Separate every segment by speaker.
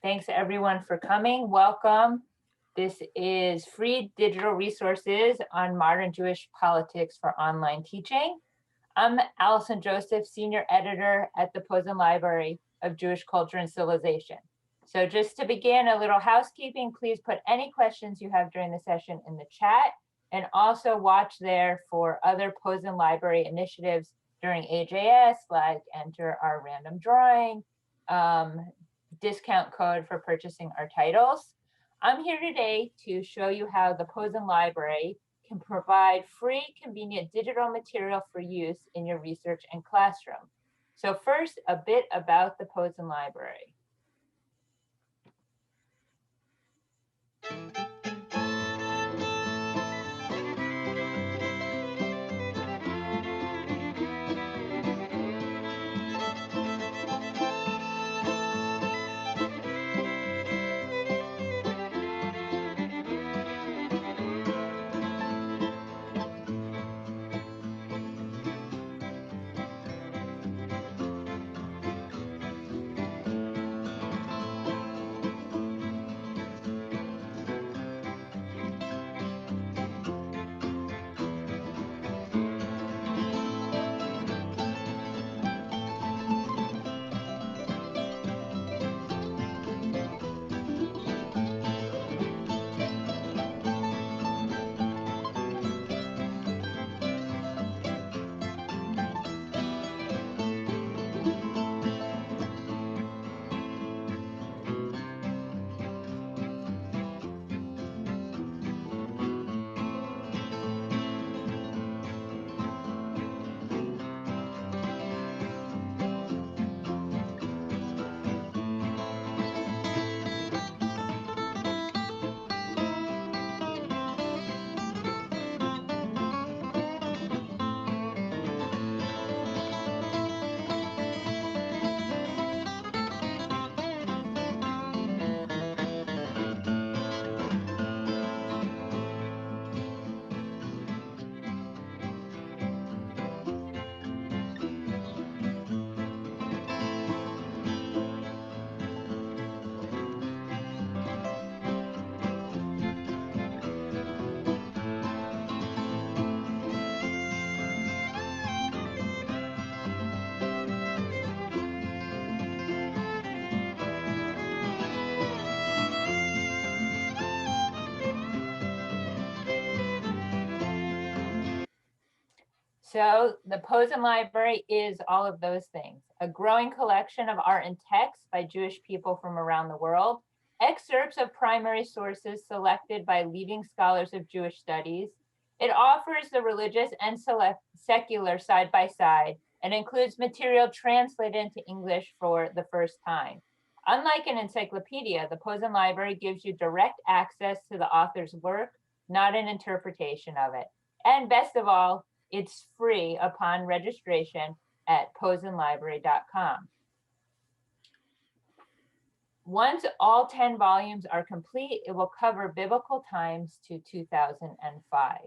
Speaker 1: Thanks everyone for coming. Welcome. This is free digital resources on modern Jewish politics for online teaching. I'm Alison Joseph, senior editor at the Posen Library of Jewish Culture and Civilization. So just to begin, a little housekeeping, please put any questions you have during the session in the chat, and also watch there for other Posen Library initiatives during AJS, like enter our random drawing, discount code for purchasing our titles. I'm here today to show you how the Posen Library can provide free, convenient digital material for use in your research and classroom. So first, a bit about the Posen Library. So the Posen Library is all of those things: a growing collection of art and text by Jewish people from around the world, excerpts of primary sources selected by leading scholars of Jewish studies. It offers the religious and secular side by side, and includes material translated into English for the first time. Unlike an encyclopedia, the Posen Library gives you direct access to the author's work, not an interpretation of it. And best of all, it's free upon registration at posenlibrary.com. Once all 10 volumes are complete, it will cover biblical times to 2005.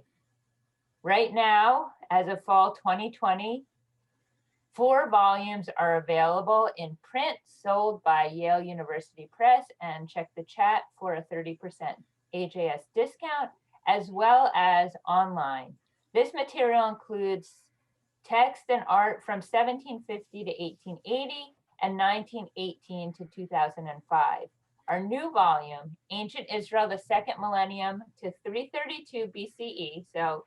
Speaker 1: Right now, as of fall 2020, 4 volumes are available in print, sold by Yale University Press, and check the chat for a 30% AJS discount, as well as online. This material includes text and art from 1750 to 1880 and 1918 to 2005. Our new volume, Ancient Israel, the Second Millennium to 332 BCE, so,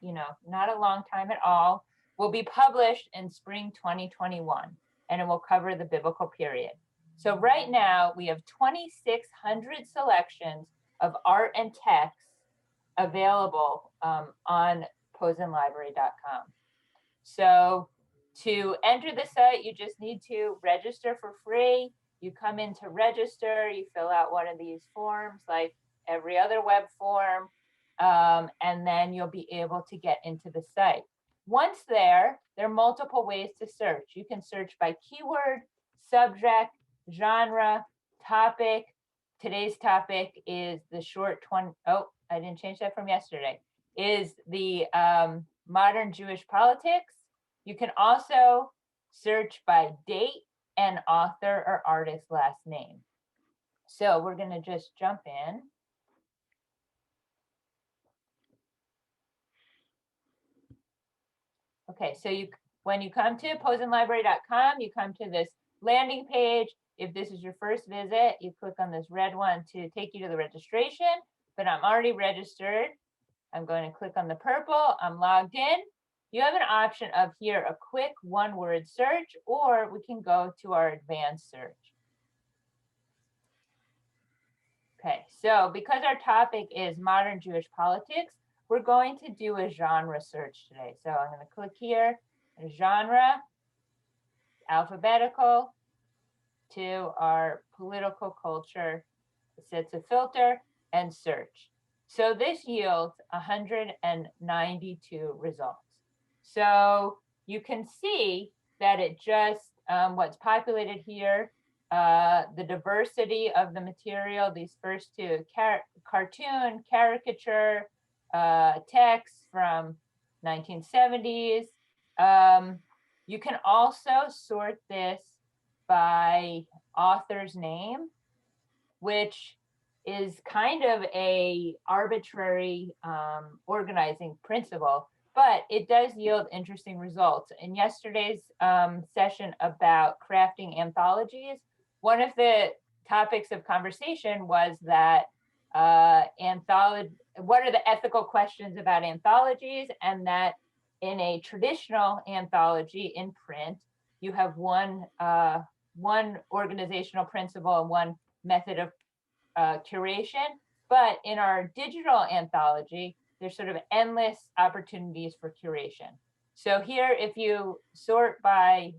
Speaker 1: not a long time at all, will be published in spring 2021, and it will cover the biblical period. So right now, we have 2,600 selections of art and text available on posenlibrary.com. So to enter the site, you just need to register for free. You come in to register, you fill out one of these forms like every other web form, and then you'll be able to get into the site. Once there are multiple ways to search. You can search by keyword, subject, genre, topic. Today's topic is the short 20, oh, I didn't change that from yesterday, is the modern Jewish politics. You can also search by date and author or artist last name. So we're going to just jump in. Okay, so when you come to posenlibrary.com, you come to this landing page. If this is your first visit, you click on this red one to take you to the registration, but I'm already registered. I'm going to click on the purple, I'm logged in. You have an option of here, a quick one-word search, or we can go to our advanced search. Okay, so because our topic is modern Jewish politics, we're going to do a genre search today. So I'm going to click here, genre, alphabetical, to our political culture. It sets a filter and search. So this yields 192 results. So you can see that it just, what's populated here, the diversity of the material, these first two, cartoon, caricature, text from 1970s. You can also sort this by author's name, which is kind of a arbitrary organizing principle, but it does yield interesting results. In yesterday's session about crafting anthologies, one of the topics of conversation was that what are the ethical questions about anthologies, and that in a traditional anthology in print, you have one organizational principle and one method of curation. But in our digital anthology, there's sort of endless opportunities for curation. So here, if you sort by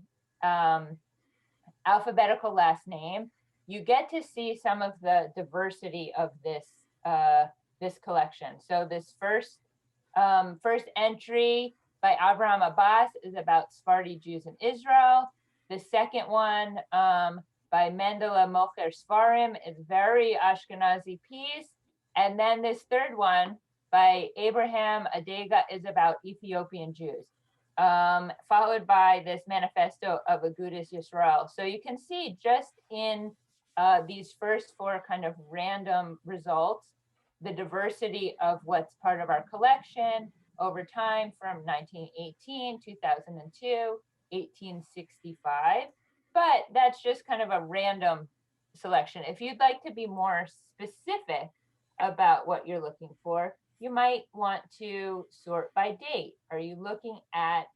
Speaker 1: alphabetical last name, you get to see some of the diversity of this collection. So this first entry by Abraham Abbas is about Sephardi Jews in Israel. The second one by Mendele Mocher Sfarim is very Ashkenazi piece. And then this third one by Abraham Adega is about Ethiopian Jews, followed by this manifesto of Agudas Yisrael. So you can see just in these first four kind of random results, the diversity of what's part of our collection over time from 1918, 2002, 1865. But that's just kind of a random selection. If you'd like to be more specific about what you're looking for, you might want to sort by date. Are you looking at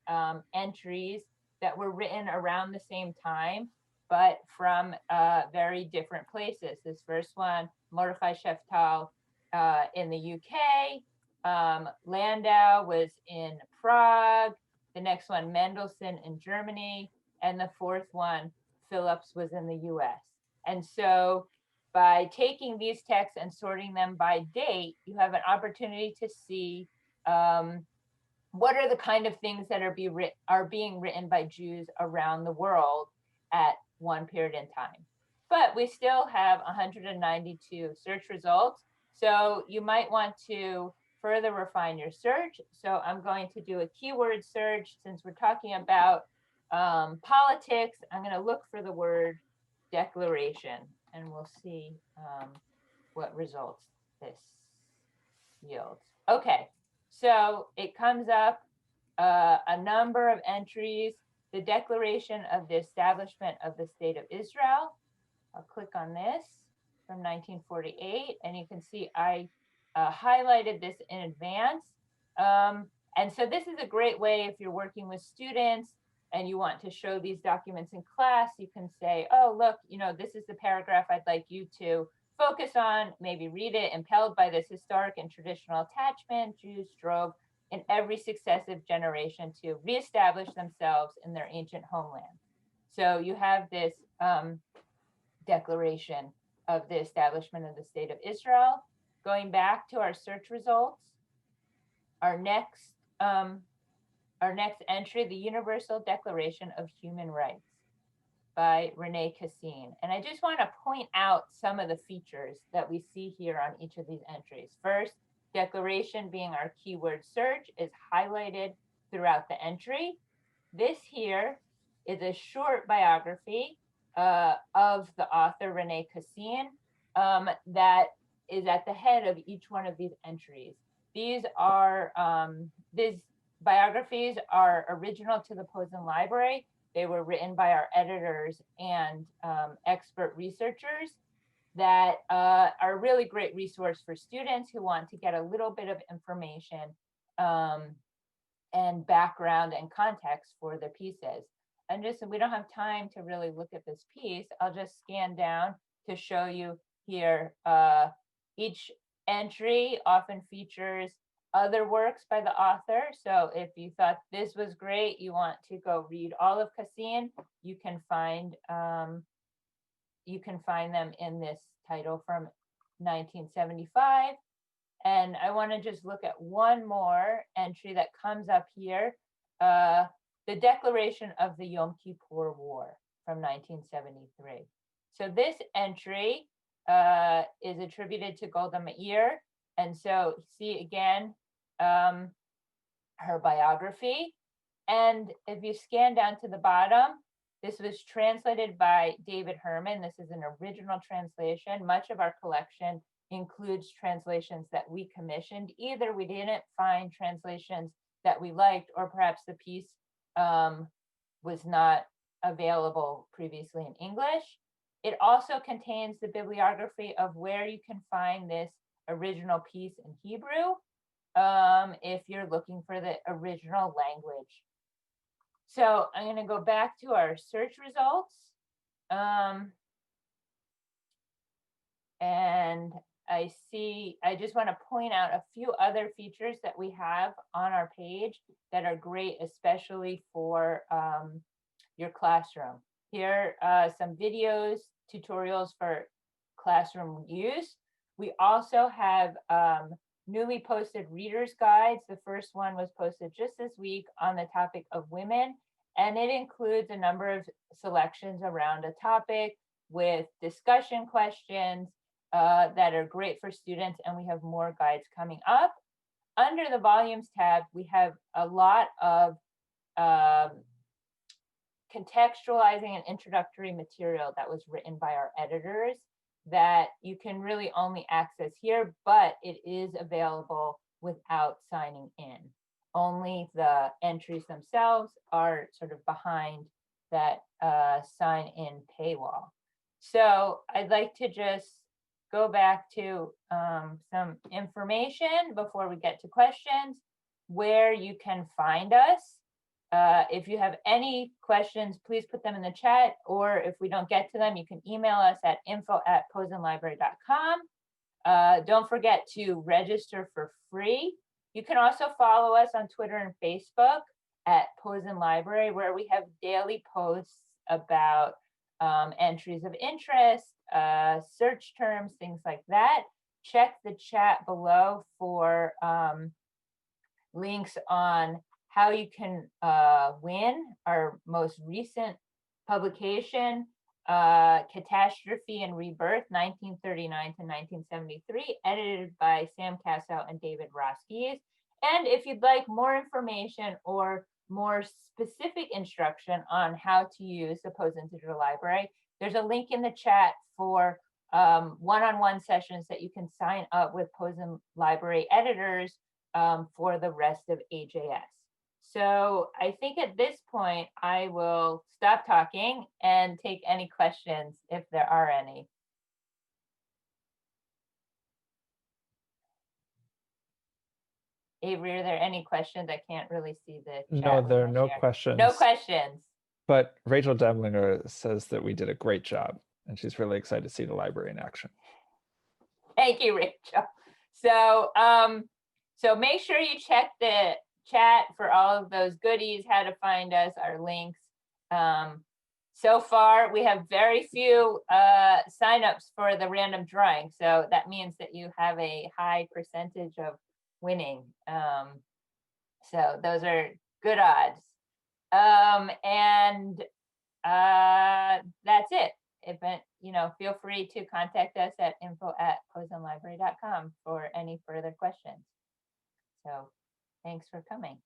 Speaker 1: entries that were written around the same time, but from very different places? This first one, Mordechai Sheftal in the UK, Landau was in Prague, the next one, Mendelssohn in Germany, and the fourth one, Phillips, was in the US. And so by taking these texts and sorting them by date, you have an opportunity to see what are the kind of things that are being written by Jews around the world at one period in time. But we still have 192 search results. So you might want to further refine your search. So I'm going to do a keyword search. Since we're talking about politics, I'm going to look for the word declaration, and we'll see what results this yields. Okay, so it comes up a number of entries, the Declaration of the Establishment of the State of Israel. I'll click on this from 1948, and you can see I highlighted this in advance. And so this is a great way if you're working with students and you want to show these documents in class, you can say, oh, look, this is the paragraph I'd like you to focus on, maybe read it. Impelled by this historic and traditional attachment, Jews strove in every successive generation to reestablish themselves in their ancient homeland. So you have this Declaration of the Establishment of the State of Israel. Going back to our search results, our next entry, the Universal Declaration of Human Rights by Renee Casine. And I just want to point out some of the features that we see here on each of these entries. First, declaration, being our keyword search, is highlighted throughout the entry. This here is a short biography of the author Renee Casine. that is at the head of each one of these entries. These biographies are original to the Posen Library. They were written by our editors and expert researchers that are a really great resource for students who want to get a little bit of information and background and context for their pieces. And just so we don't have time to really look at this piece, I'll just scan down to show you here. Each entry often features other works by the author. So if you thought this was great, you want to go read all of Casine, you can find them in this title from 1975. And I want to just look at one more entry that comes up here, the Declaration of the Yom Kippur War from 1973. So this entry is attributed to Golda Meir. And so see again, her biography. And if you scan down to the bottom, this was translated by David Herman. This is an original translation. Much of our collection includes translations that we commissioned. Either we didn't find translations that we liked, or perhaps the piece was not available previously in English. It also contains the bibliography of where you can find this original piece in Hebrew if you're looking for the original language. So I'm going to go back to our search results. And I just want to point out a few other features that we have on our page that are great, especially for your classroom. Here are some videos, tutorials for classroom use. We also have newly posted reader's guides. The first one was posted just this week on the topic of women, and it includes a number of selections around a topic with discussion questions that are great for students, and we have more guides coming up. Under the volumes tab, we have a lot of contextualizing and introductory material that was written by our editors that you can really only access here, but it is available without signing in. Only the entries themselves are sort of behind that sign in paywall. So I'd like to just go back to some information before we get to questions, where you can find us. If you have any questions, please put them in the chat, or if we don't get to them, you can email us at info@posenlibrary.com. Don't forget to register for free. You can also follow us on Twitter and Facebook at Posen Library, where we have daily posts about entries of interest, search terms, things like that. Check the chat below for links on how you can win our most recent publication, Catastrophe and Rebirth, 1939 to 1973, edited by Sam Cassow and David Roskies. And if you'd like more information or more specific instruction on how to use the Posen Digital Library, there's a link in the chat for one-on-one sessions that you can sign up with Posen Library editors for the rest of AJS. So I think at this point, I will stop talking and take any questions if there are any. Avery, are there any questions? I can't really see the chat.
Speaker 2: No, there are no questions.
Speaker 1: No questions.
Speaker 2: But Rachel Demlinger says that we did a great job, and she's really excited to see the library in action.
Speaker 1: Thank you, Rachel. So, so make sure you check the chat for all of those goodies, how to find us, our links. So far, we have very few signups for the random drawing. So that means that you have a high percentage of winning. So those are good odds. And that's it. If it, feel free to contact us at info@posenlibrary.com for any further questions. So thanks for coming.